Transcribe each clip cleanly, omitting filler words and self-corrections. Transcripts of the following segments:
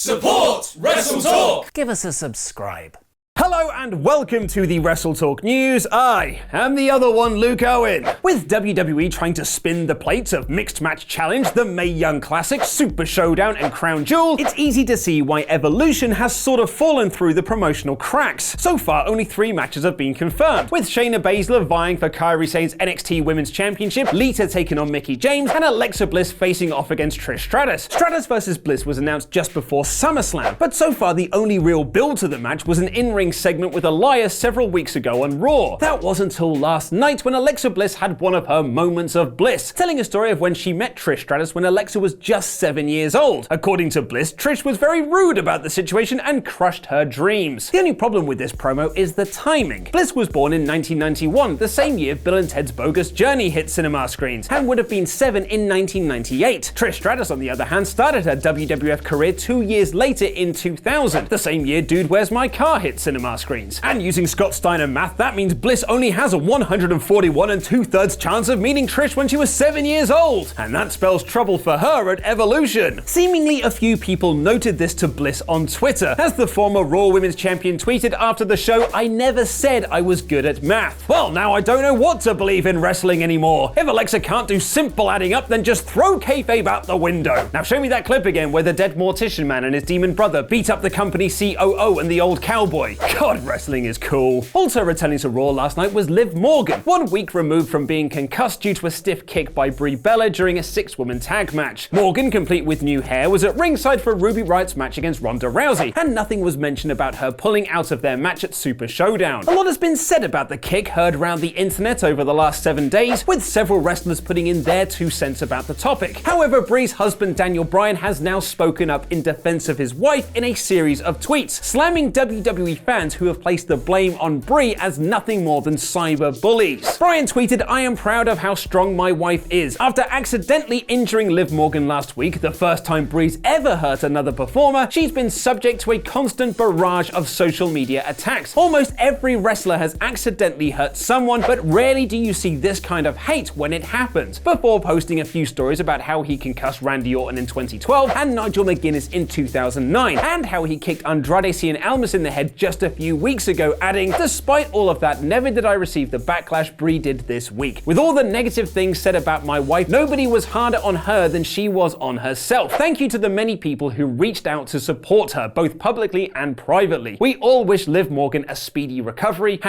Support WrestleTalk! Give us a subscribe. Hello and welcome to the WrestleTalk News. I am the other one, Luke Owen. With WWE trying to spin the plates of Mixed Match Challenge, the Mae Young Classic, Super Showdown and Crown Jewel, it's easy to see why Evolution has sort of fallen through the promotional cracks. So far, only 3 matches have been confirmed, with Shayna Baszler vying for Kairi Sane's NXT Women's Championship, Lita taking on Mickie James, and Alexa Bliss facing off against Trish Stratus. Stratus vs Bliss was announced just before SummerSlam, but so far the only real build to the match was an in-ring segment with Elias several weeks ago on Raw. That wasn't until last night when Alexa Bliss had one of her moments of bliss, telling a story of when she met Trish Stratus when Alexa was just 7 years old. According to Bliss, Trish was very rude about the situation and crushed her dreams. The only problem with this promo is the timing. Bliss was born in 1991, the same year Bill and Ted's Bogus Journey hit cinema screens, and would have been 7 in 1998. Trish Stratus, on the other hand, started her WWF career 2 years later in 2000, the same year Dude Where's My Car hit cinema screens. And using Scott Steiner math, that means Bliss only has a 141 2/3 chance of meeting Trish when she was 7 years old. And that spells trouble for her at Evolution. Seemingly a few people noted this to Bliss on Twitter, as the former Raw Women's Champion tweeted after the show, "I never said I was good at math." Well, now I don't know what to believe in wrestling anymore. If Alexa can't do simple adding up, then just throw kayfabe out the window. Now show me that clip again where the dead mortician man and his demon brother beat up the company COO and the old cowboy. God, wrestling is cool. Also returning to Raw last night was Liv Morgan, 1 week removed from being concussed due to a stiff kick by Brie Bella during a 6-woman tag match. Morgan, complete with new hair, was at ringside for Ruby Riot's match against Ronda Rousey, and nothing was mentioned about her pulling out of their match at Super Showdown. A lot has been said about the kick heard around the internet over the last 7 days, with several wrestlers putting in their 2 cents about the topic. However, Brie's husband Daniel Bryan has now spoken up in defense of his wife in a series of tweets, slamming WWE fans who have placed the blame on Brie as nothing more than cyber bullies. Bryan tweeted, "I am proud of how strong my wife is. After accidentally injuring Liv Morgan last week, the first time Brie's ever hurt another performer, she's been subject to a constant barrage of social media attacks. Almost every wrestler has accidentally hurt someone, but rarely do you see this kind of hate when it happens," before posting a few stories about how he concussed Randy Orton in 2012 and Nigel McGuinness in 2009, and how he kicked Andrade Cien Almas in the head just a few weeks ago, adding, "Despite all of that, never did I receive the backlash Brie did this week. With all the negative things said about my wife, nobody was harder on her than she was on herself. Thank you to the many people who reached out to support her, both publicly and privately. We all wish Liv Morgan a speedy recovery.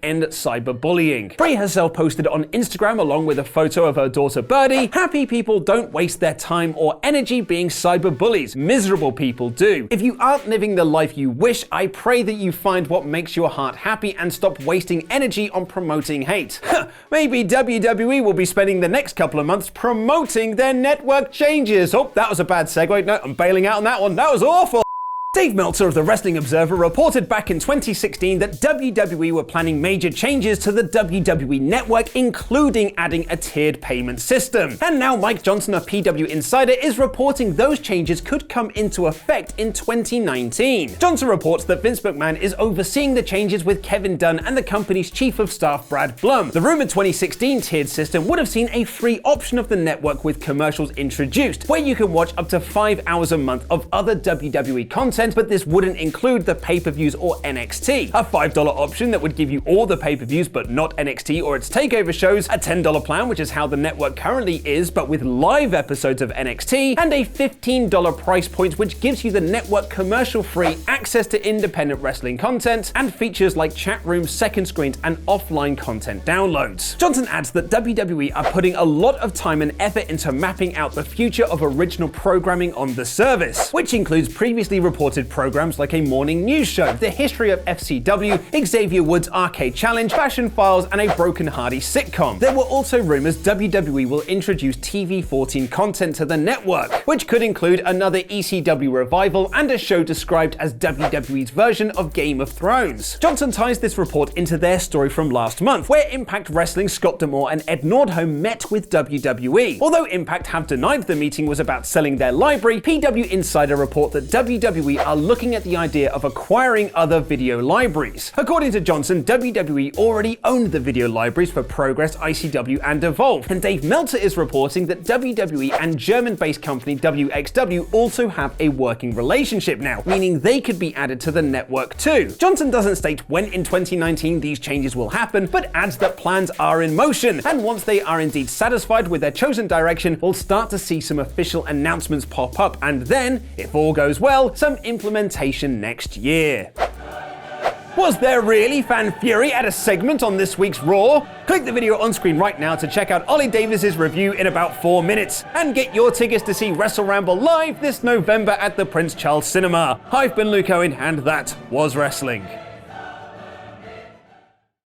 #end cyberbullying." Brie herself posted on Instagram along with a photo of her daughter Birdie, "Happy people don't waste their time or energy being cyberbullies. Miserable people do. If you aren't living the life you wish, I pray that you find what makes your heart happy and stop wasting energy on promoting hate." Maybe WWE will be spending the next couple of months promoting their network changes. Oh, that was a bad segue. No, I'm bailing out on that one. That was awful. Dave Meltzer of the Wrestling Observer reported back in 2016 that WWE were planning major changes to the WWE Network, including adding a tiered payment system. And now Mike Johnson of PW Insider is reporting those changes could come into effect in 2019. Johnson reports that Vince McMahon is overseeing the changes with Kevin Dunn and the company's chief of staff Brad Blum. The rumored 2016 tiered system would have seen a free option of the network with commercials introduced, where you can watch up to 5 hours a month of other WWE content, but this wouldn't include the pay-per-views or NXT. A $5 option that would give you all the pay-per-views but not NXT or its takeover shows, a $10 plan, which is how the network currently is but with live episodes of NXT, and a $15 price point which gives you the network commercial-free access to independent wrestling content and features like chat rooms, second screens, and offline content downloads. Johnson adds that WWE are putting a lot of time and effort into mapping out the future of original programming on the service, which includes previously reported programs like a morning news show, the history of FCW, Xavier Woods' Arcade Challenge, Fashion Files, and a Broken Hardy sitcom. There were also rumors WWE will introduce TV14 content to the network, which could include another ECW revival and a show described as WWE's version of Game of Thrones. Johnson ties this report into their story from last month, where Impact Wrestling Scott D'Amore and Ed Nordholm met with WWE. Although Impact have denied the meeting was about selling their library, PW Insider report that WWE WWE are looking at the idea of acquiring other video libraries. According to Johnson, WWE already owned the video libraries for Progress, ICW, and Evolve, and Dave Meltzer is reporting that WWE and German-based company WXW also have a working relationship now, meaning they could be added to the network too. Johnson doesn't state when in 2019 these changes will happen, but adds that plans are in motion, and once they are indeed satisfied with their chosen direction, we'll start to see some official announcements pop up, and then, if all goes well, some implementation next year. Was there really fan fury at a segment on this week's Raw? Click the video on screen right now to check out Ollie Davis's review in about 4 minutes, and get your tickets to see Wrestle Ramble live this November at the Prince Charles Cinema. I've been Luke Owen, and that was wrestling.